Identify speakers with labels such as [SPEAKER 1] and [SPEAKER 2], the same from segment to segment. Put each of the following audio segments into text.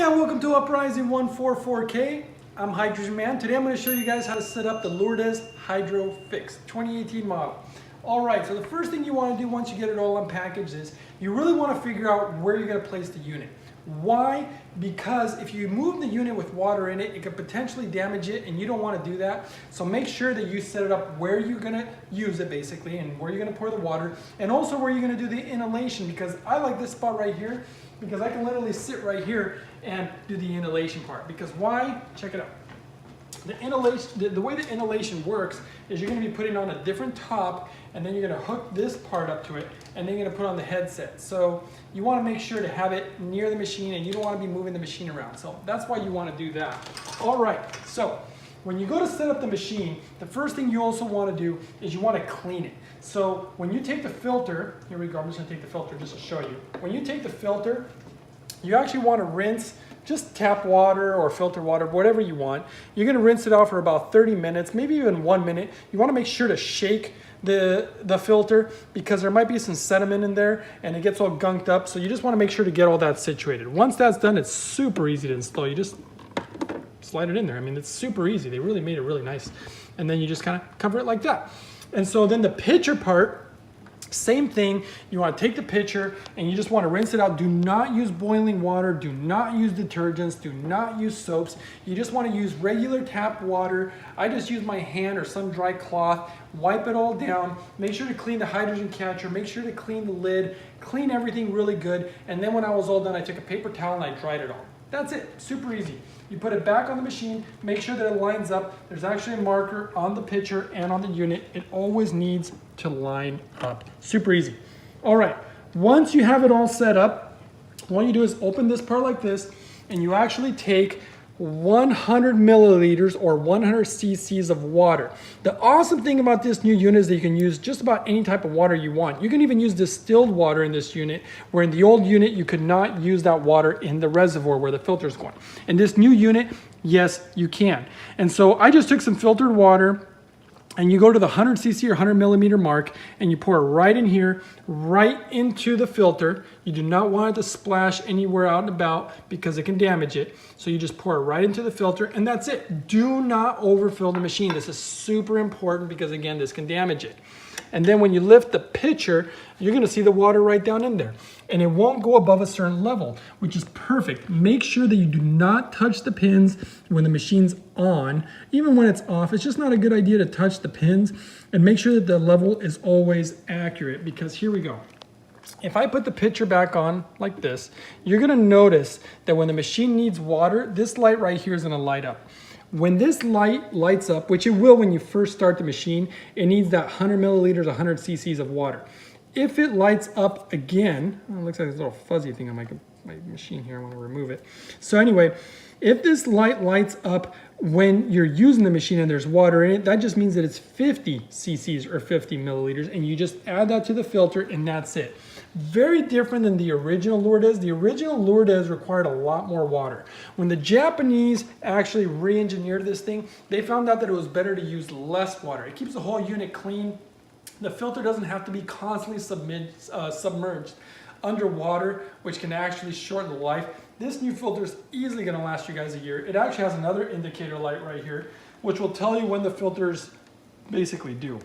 [SPEAKER 1] and welcome to Uprising 144K. I'm Hydrogen Man. Today I'm going to show you guys how to set up the Lourdes Hydrofix 2018 model. Alright, so the first thing you want to do once you get it all unpackaged is you really want to figure out where you're going to place the unit. Why? Because if you move the unit with water in it, it could potentially damage it and you don't want to do that. So make sure that you set it up where you're going to use it basically and where you're going to pour the water and also where you're going to do the inhalation, because I like this spot right here because I can literally sit right here and do the inhalation part. Because why? Check it out. The inhalation, the way the inhalation works is you're going to be putting on a different top and then you're going to hook this part up to it and then you're going to put on the headset. So you want to make sure to have it near the machine and you don't want to be moving the machine around. So that's why you want to do that. All right, so when you go to set up the machine, the first thing you also want to do is you want to clean it. So when you take the filter, here we go, I'm just going to take the filter just to show you. When you take the filter, you actually want to rinse just tap water or filter water, whatever you want. You're going to rinse it off for about 30 minutes, maybe even 1 minute. You want to make sure to shake the filter because there might be some sediment in there and it gets all gunked up. So you just want to make sure to get all that situated. Once that's done, it's super easy to install. You just slide it in there. I mean, it's super easy. They really made it really nice. And then you just kind of cover it like that. And so then the pitcher part, same thing. You want to take the pitcher and you just want to rinse it out. Do not use boiling water. Do not use detergents. Do not use soaps. You just want to use regular tap water. I just use my hand or some dry cloth. Wipe it all down. Make sure to clean the hydrogen catcher. Make sure to clean the lid. Clean everything really good. And then when I was all done, I took a paper towel and I dried it all. That's it. Super easy. You put it back on the machine. Make sure that it lines up. There's actually a marker on the pitcher and on the unit. It always needs to line up. Super easy. All right. Once you have it all set up, what you do is open this part like this, and you actually take 100 milliliters or 100 cc's of water. The awesome thing about this new unit is that you can use just about any type of water you want. You can even use distilled water in this unit, where in the old unit you could not use that water in the reservoir where the filter is going. In this new unit, yes, you can. And so I just took some filtered water, and you go to the 100 cc or 100 millimeter mark and you pour it right in here, right into the filter. You do not want it to splash anywhere out and about because it can damage it. So you just pour it right into the filter and that's it. Do not overfill the machine. This is super important because again, this can damage it. And then when you lift the pitcher, you're gonna see the water right down in there. And it won't go above a certain level, which is perfect. Make sure that you do not touch the pins when the machine's on. Even when it's off, it's just not a good idea to touch the pins. And make sure that the level is always accurate, because here we go. If I put the pitcher back on like this, you're gonna notice that when the machine needs water, this light right here is gonna light up. When this light lights up, which it will when you first start the machine, it needs that 100 milliliters, 100 cc's of water. If it lights up again, oh, it looks like this little fuzzy thing on my machine here, I want to remove it. So anyway, if this light lights up when you're using the machine and there's water in it, that just means that it's 50 cc's or 50 milliliters, and you just add that to the filter and that's it. Very different than the original Lourdes. The original Lourdes required a lot more water. When the Japanese actually re-engineered this thing, they found out that it was better to use less water. It keeps the whole unit clean. The filter doesn't have to be constantly submerged underwater, which can actually shorten the life. This new filter is easily going to last you guys a year. It actually has another indicator light right here, which will tell you when the filters basically due.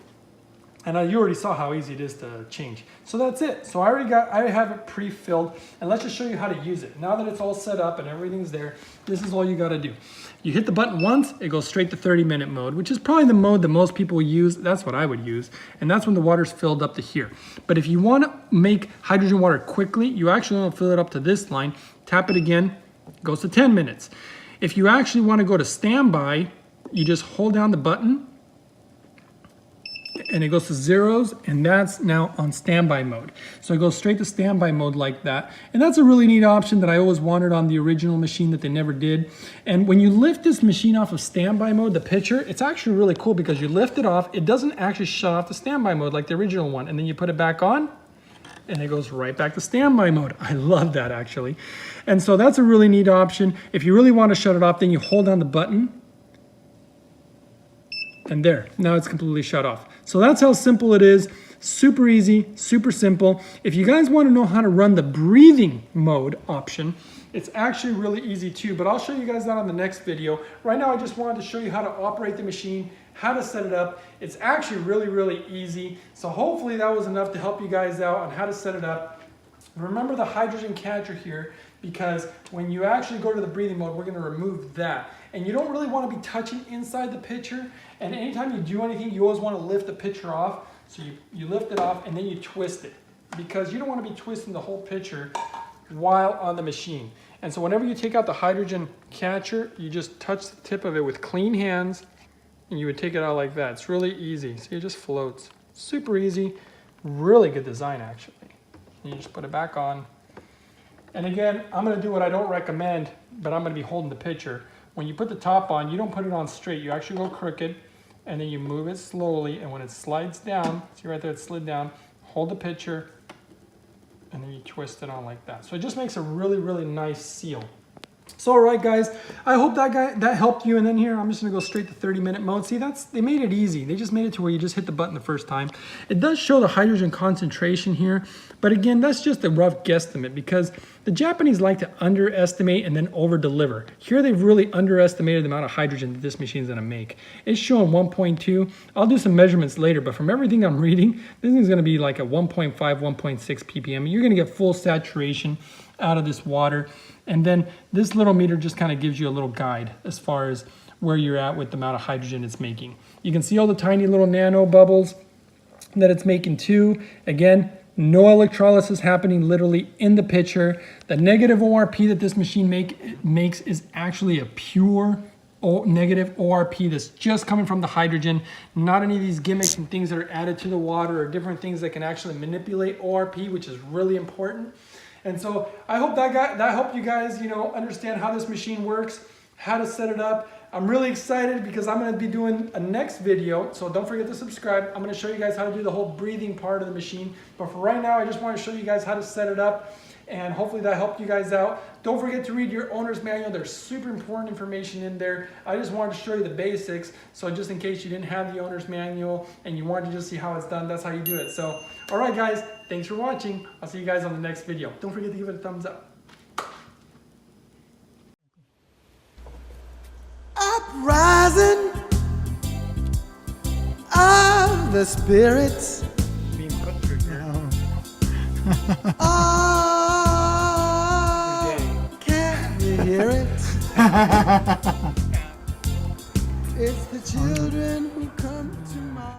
[SPEAKER 1] And you already saw how easy it is to change. So that's it. So I have it pre-filled, and let's just show you how to use it. Now that it's all set up and everything's there, this is all you got to do. You hit the button once, it goes straight to 30-minute mode, which is probably the mode that most people use. That's what I would use. And that's when the water's filled up to here. But if you want to make hydrogen water quickly, you actually want to fill it up to this line, tap it again, it goes to 10 minutes. If you actually want to go to standby, you just hold down the button, and it goes to zeros, and that's now on standby mode. So it goes straight to standby mode like that. And that's a really neat option that I always wanted on the original machine that they never did. And when you lift this machine off of standby mode, the pitcher, it's actually really cool because you lift it off, it doesn't actually shut off the standby mode like the original one. And then you put it back on, and it goes right back to standby mode. I love that actually. And so that's a really neat option. If you really want to shut it off, then you hold down the button, and there, now it's completely shut off. So that's how simple it is. super easy, super simple. If you guys want to know how to run the breathing mode option, it's actually really easy too, but I'll show you guys that on the next video. Right now I just wanted to show you how to operate the machine, how to set it up. It's actually really easy. So hopefully that was enough to help you guys out on how to set it up. Remember the hydrogen catcher here, because when you actually go to the breathing mode, we're going to remove that. And you don't really want to be touching inside the pitcher. And anytime you do anything, you always want to lift the pitcher off. So you lift it off and then you twist it, because you don't want to be twisting the whole pitcher while on the machine. And so whenever you take out the hydrogen catcher, you just touch the tip of it with clean hands and you would take it out like that. It's really easy. See, it just floats. Super easy. Really good design, actually. You just put it back on. And again, I'm going to do what I don't recommend, but I'm going to be holding the pitcher. When you put the top on, you don't put it on straight. You actually go crooked, and then you move it slowly. And when it slides down, see right there, it slid down, hold the pitcher, and then you twist it on like that. So it just makes a really nice seal. So all right, guys, I hope that helped you. And then here, I'm just gonna go straight to 30-minute mode. See, they made it easy. They just made it to where you just hit the button the first time. It does show the hydrogen concentration here, but again, that's just a rough guesstimate, because the Japanese like to underestimate and then over-deliver. Here, they've really underestimated the amount of hydrogen that this machine is gonna make. It's showing 1.2. I'll do some measurements later, but from everything I'm reading, this thing's gonna be like a 1.5, 1.6 ppm. You're gonna get full saturation out of this water. And then this little meter just kind of gives you a little guide as far as where you're at with the amount of hydrogen it's making. You can see all the tiny little nano bubbles that it's making too. Again, no electrolysis happening literally in the pitcher. The negative ORP that this machine makes is actually a pure negative ORP that's just coming from the hydrogen, not any of these gimmicks and things that are added to the water or different things that can actually manipulate ORP, which is really important. And so I hope that helped you guys, understand how this machine works, how to set it up. I'm really excited because I'm going to be doing a next video, so don't forget to subscribe. I'm going to show you guys how to do the whole breathing part of the machine. But for right now, I just want to show you guys how to set it up, and hopefully that helped you guys out. Don't forget to read your owner's manual. There's super important information in there. I just wanted to show you the basics, so just in case you didn't have the owner's manual and you wanted to just see how it's done, that's how you do it. So, all right, guys, thanks for watching. I'll see you guys on the next video. Don't forget to give it a thumbs up.
[SPEAKER 2] Uprising of the spirits.
[SPEAKER 1] Being put through.
[SPEAKER 2] Oh, can you hear it? It's the children who come to mind.